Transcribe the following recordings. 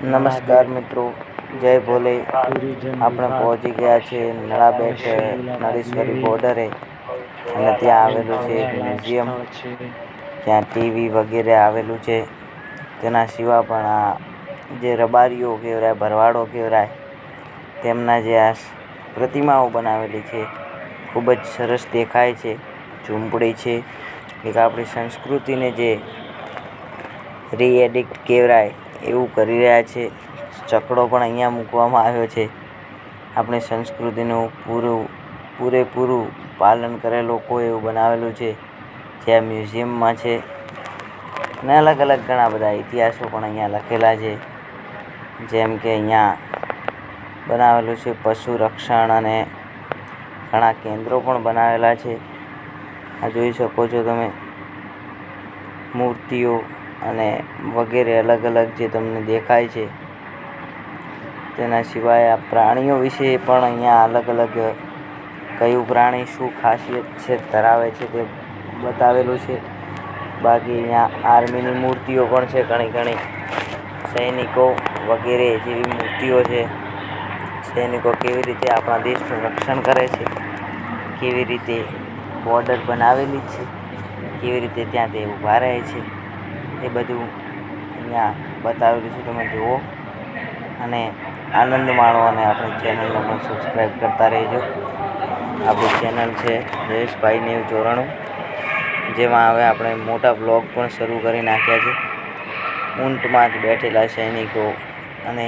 નમસ્કાર મિત્રો, જય ભોલે. આપણે પહોંચી ગયા છે નળાબેટ નળેશ્વરી બોર્ડરે અને ત્યાં આવેલું છે એક મ્યુઝિયમ. ત્યાં ટીવી વગેરે આવેલું છે. તેના સિવાય પણ આ જે રબારીઓ કહેવાય, ભરવાડો કહેવાય, તેમના જે આ પ્રતિમાઓ બનાવેલી છે ખૂબ જ સરસ દેખાય છે. ઝૂંપડી છે, એક આપણી સંસ્કૃતિને જે રીએડિક્ટ કહેવાય એવું કરી રહ્યા છે. ચકડો પણ અહીંયા મૂકવામાં આવ્યો છે. આપણી સંસ્કૃતિનું પૂરેપૂરું પાલન કરે લોકો એવું બનાવેલું છે, જે આ મ્યુઝિયમમાં છે. અને અલગ અલગ ઘણા બધા ઇતિહાસો પણ અહીંયા લખેલા છે. જેમ કે અહીંયા બનાવેલું છે પશુ રક્ષણ અને ઘણા કેન્દ્રો પણ બનાવેલા છે. આ જોઈ શકો છો તમે, મૂર્તિઓ અને વગેરે અલગ અલગ જે તમને દેખાય છે. તેના સિવાય આ પ્રાણીઓ વિશે પણ અહીંયા અલગ અલગ કયું પ્રાણી શું ખાસિયત છે ધરાવે છે તે બતાવેલું છે. બાકી અહીંયા આર્મીની મૂર્તિઓ પણ છે, ઘણી ઘણી સૈનિકો વગેરે જેવી મૂર્તિઓ છે. સૈનિકો કેવી રીતે આપણા દેશનું રક્ષણ કરે છે, કેવી રીતે બોર્ડર બનાવેલી છે, કેવી રીતે ત્યાં તે ઊભા રહે છે, એ બધું અહીંયા બતાવેલું છે. તમે જુઓ અને આનંદ માણો અને આપણી ચેનલને પણ સબસ્ક્રાઈબ કરતા રહેજો. આપણી ચેનલ છે જયેશભાઈ 94, જેમાં હવે આપણે મોટા બ્લોગ પણ શરૂ કરી નાખ્યા છે. ઊંટમાં જ બેઠેલા સૈનિકો અને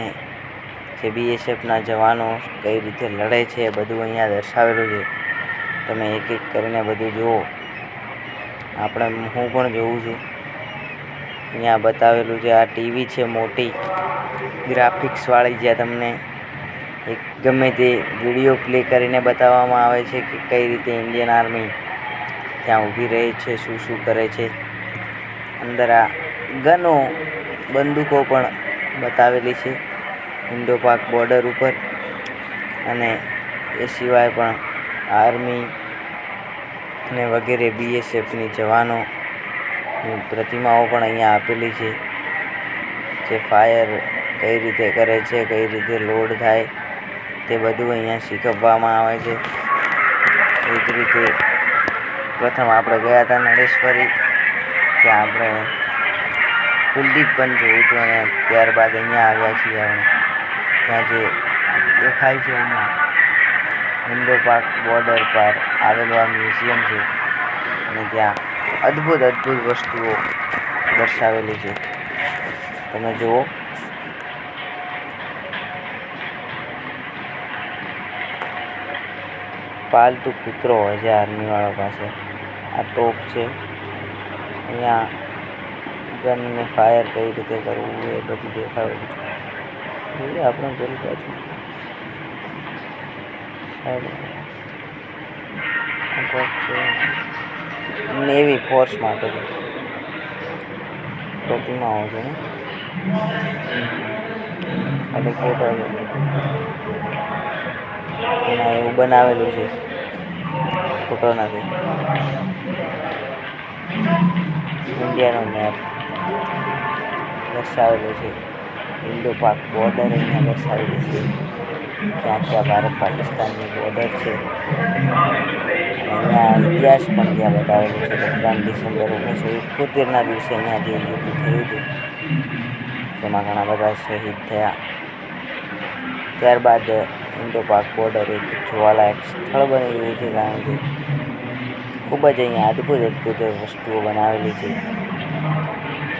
જે બીએસએફના જવાનો કઈ રીતે લડે છે એ બધું અહીંયા દર્શાવેલું છે. તમે એક એક કરીને બધું જુઓ. હું પણ જોઉં છું. અહીંયા બતાવેલું છે આ ટીવી છે મોટી ગ્રાફિક્સવાળી, જ્યાં તમને એક ગમે તે વિડીયો પ્લે કરીને બતાવવામાં આવે છે કે કઈ રીતે ઇન્ડિયન આર્મી ત્યાં ઊભી રહે છે, શું શું કરે છે. અંદર આ ગનો બંદૂકો પણ બતાવેલી છે ઇન્ડો પાક બોર્ડર ઉપર. અને એ સિવાય પણ આર્મી અને વગેરે બીએસએફની જવાનોની પ્રતિમાઓ પણ અહીંયા આપેલી છે. જે ફાયર કઈ રીતે કરે છે, કઈ રીતે લોડ થાય તે બધું અહીંયા શીખવવામાં આવે છે. એ જ રીતે પ્રથમ આપણે ગયા હતા નળેશ્વરી, ત્યાં આપણે કુલદીપ પણ જોયું હતું. અને ત્યારબાદ અહીંયા આવ્યા છીએ આપણે. ત્યાં જે દેખાય છે અહીંયા ઇન્ડો પાક બોર્ડર પર આવેલું આ મ્યુઝિયમ છે. અને ત્યાં અદ્ભુત વસ્તુઓ દર્શાવેલી છે. તમે જુઓ. પાલતુ કૂતરો હોય છે આર્મીવાળા પાસે. આ તોપ છે. અહીંયા ગનને ફાયર કઈ રીતે કરવું એ બધું દેખાડેલું છે. જોઈએ આપણે પેલી બાજુ નેવી ફોર્સ માટે પ્રતિમાઓ છે. ખાલી ફોટો છે એમાં એવું બનાવેલું છે, ફોટો નથી. ઇન્ડિયાનો મેપ દર્શાવેલો છે. ઇન્ડો પાક બોર્ડર અહીંયા દર્શાવેલી છે. ક્યાં ક્યાં ભારત પાકિસ્તાનની બોર્ડર છે. અહીંયા ઇતિહાસ પણ ત્યાં બતાવેલું છે કે 3 ડિસેમ્બર 1971ના દિવસે અહીંયા જે યુદ્ધ થયું હતું તેમાં ઘણા બધા શહીદ થયા. ત્યારબાદ ઇન્ડો પાક બોર્ડર એક જોવાલાયક સ્થળ બની ગયું છે, કારણ કે ખૂબ જ અહીંયા અદ્ભુત વસ્તુઓ બનાવેલી છે.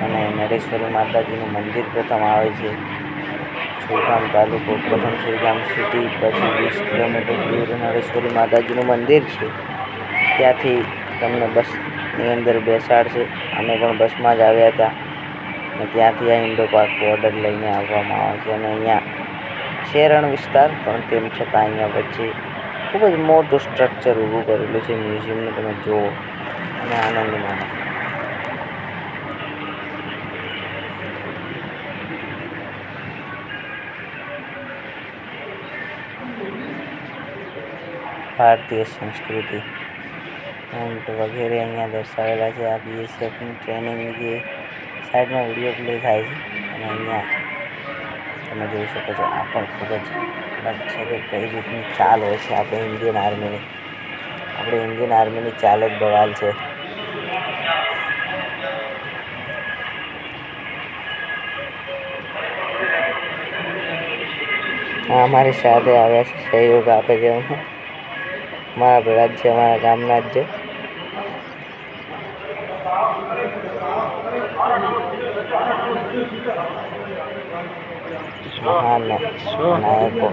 અને નળેશ્વરી માતાજીનું મંદિર પ્રથમ આવે છે. સુઈગામ તાલુકો, પ્રથમ સુઈગામ સિટી, પછી 20 કિલોમીટર દૂર નળેશ્વરી માતાજીનું મંદિર છે. ત્યાંથી તમને બસની અંદર બેસાડશે. અમે પણ બસમાં જ આવ્યા હતા. અને ત્યાંથી આ ઇન્ડો પાક બોર્ડર લઈને આવવામાં આવે છે. અને અહીંયા શેરણ વિસ્તાર, પણ તેમ છતાં અહીંયા વચ્ચે ખૂબ જ મોટું સ્ટ્રક્ચર ઊભું કરેલું છે મ્યુઝિયમનું. તમે જુઓ અને આનંદ માણો. ભારતીય સંસ્કૃતિ ઊંટ વગેરે અહીંયા દર્શાવેલા છે. આ બીએસએફની ટ્રેનિંગ જે સાઈડમાં વિડીયો પ્લે થાય છે. અને અહીંયા તમે જોઈ શકો છો. આ પણ ખૂબ જ અલગ છે કે કઈ રીતની ચાલ હોય છે આપણે ઇન્ડિયન આર્મીની. આપણે ઇન્ડિયન આર્મીની ચાલ જ બવાલ છે. હા, અમારી સાથે આવ્યા છે, સહયોગ આપે છે અમને. મારા ભેગા જ છે, અમારા ગામના જ છે. મહાન નાયકો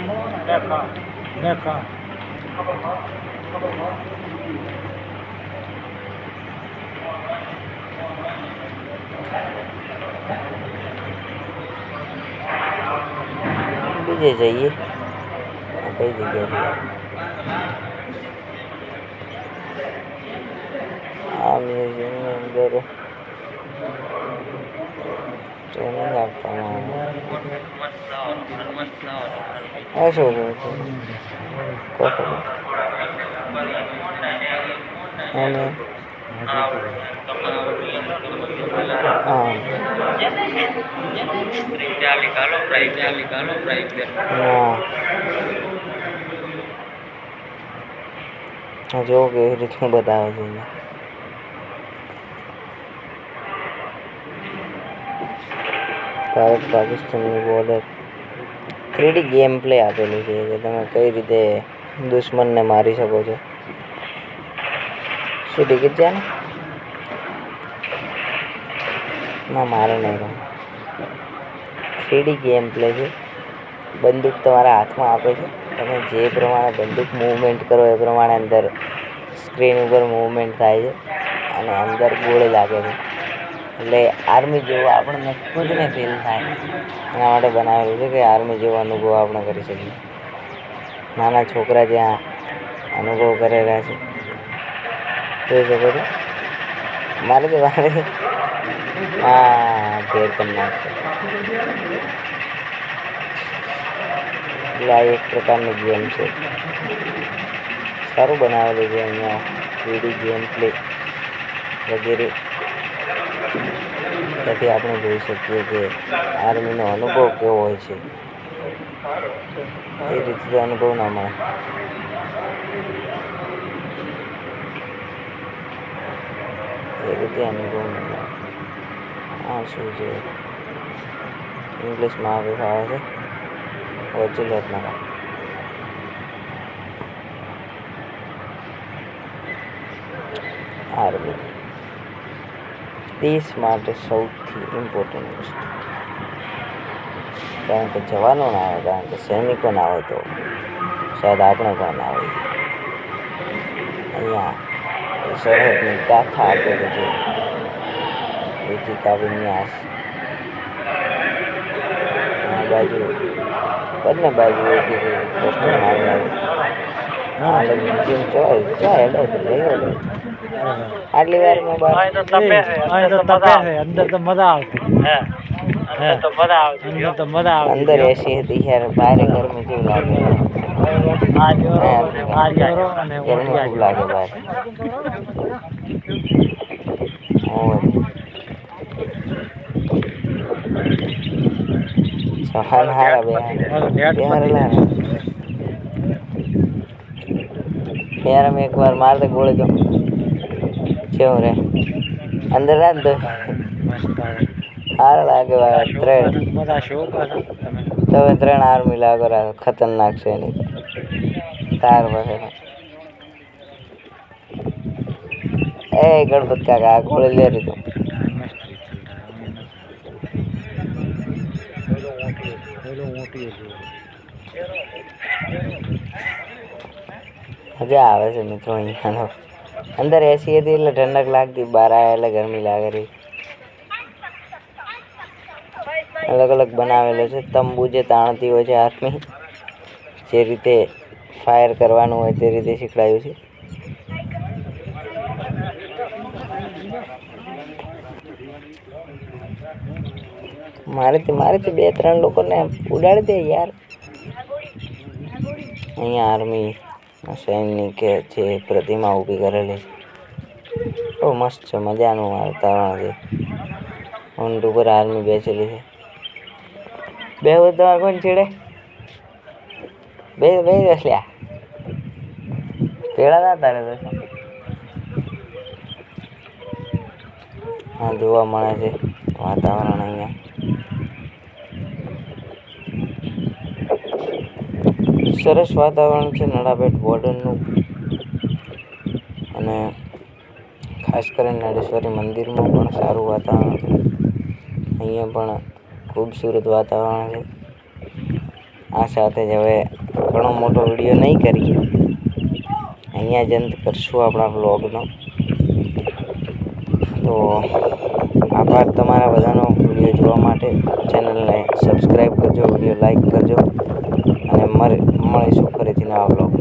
બીજે જઈએ. કઈ જગ્યાએ આ મ્યુઝિયમની અંદર ટ્રેનિંગ આપવામાં આવે. શું અને જો કેવી રીતનું બતાવે છે. ભારત પાકિસ્તાનની બોર્ડર 3D ગેમ પ્લે આપેલું છે કે તમે કઈ રીતે દુશ્મનને મારી શકો છો. શું ટિકિટ છે ના મારે નહીં રહું. 3D ગેમ પ્લે છે. બંદૂક તમારા હાથમાં આપે છે. તમે જે પ્રમાણે બંદૂક મૂવમેન્ટ કરો એ પ્રમાણે અંદર સ્ક્રીન ઉપર મૂવમેન્ટ થાય છે અને અંદર ગોળી લાગે છે. એટલે આર્મી જેવું આપણને ખુદને ફીલ થાય. એના માટે બનાવેલું છે કે આર્મી જેવો અનુભવ આપણે કરી શકીએ. નાના છોકરા જ્યાં અનુભવ કરેલા છે જોઈ શકો છો. મારે હા ઘેર કરી નાખશે. એટલે આ એક પ્રકારની ગેમ છે. સારું બનાવેલું છે અહીંયા 3D ગેમ પ્લે વગેરે. ત્યાંથી આપણે જોઈ શકીએ કે આર્મીનો અનુભવ કેવો હોય છે. એ રીતે અનુભવ ના મળે. એ રીતે અનુભવ ના મળે. આ શું છે ઇંગ્લિશમાં આવે છે વચિલતના આર્મી દેશ માટે સૌથી ઇમ્પોર્ટન્ટ વસ્તુ. કારણ કે જવાનો ના આવે, કારણ કે સૈનિકો ના હોય તો શાયદ આપણે પણ ના હોઈએ. અહીંયા સરહદની ગાથા આપેલી છે. વેદિકા વિન્યાસ આ બાજુ બંને બાજુ એક પોસ્ટર મારેલા આટલી વાર અંદર તો મજા આવતી. અંદર એસી હતી યાર, બહાર ગરમી જેવું લાગે. ગરમી ખૂબ લાગે બહાર. સહાન હારા યાર અમે એક વાર મારતે ગોળી તો કેવું રે અંદર રાત દો હારા લાગે. તમે 3 આર્મી લાગો રાખ ખતરનાક છે એની તાર પાસે. એ ગણપત કાકા આ ગોળી લે રીધું. મજા આવે છે મિત્રો અહીંયા. અંદર એસી હતી એટલે ઠંડક લાગતી, બહાર આવ્યા એટલે ગરમી લાગે રહી. અલગ અલગ બનાવેલો છે તંબુ જે તાણતી હોય છે આર્મી. જે રીતે ફાયર કરવાનું હોય તે રીતે શીખવાડ્યું છે. મારેથી 2-3 લોકોને ઉડાડી દે યાર. અહીંયા આર્મી સૈનિક જે પ્રતિમા ઊભી કરેલી બહુ મસ્ત છે. મજાનું વાતાવરણ છે. ઊંટ ઉપર આર્મી બેસેલી છે. બે તમારે કોણ છેડે બે બે રસ્યા પેલા ના તારે તો હા જોવા મળે છે વાતાવરણ અહીંયા સરસ વાતાવરણ છે નડાબેટ બોર્ડરનું અને ખાસ કરીને નળેશ્વરી મંદિરમાં પણ સારું વાતાવરણ છે અહીંયા પણ ખૂબસૂરત વાતાવરણ છે આ સાથે જ હવે ઘણો મોટો વિડીયો નહીં કરીએ અહીંયા જ અંત કરશું આપણા વ્લોગનો તો આભાર તમારા બધાનો વિડીયો જોવા માટે ચેનલને સબસ્ક્રાઈબ કરજો વિડીયો લાઈક કરજો અને મળીશું ફરીથી નવા વ્લોગ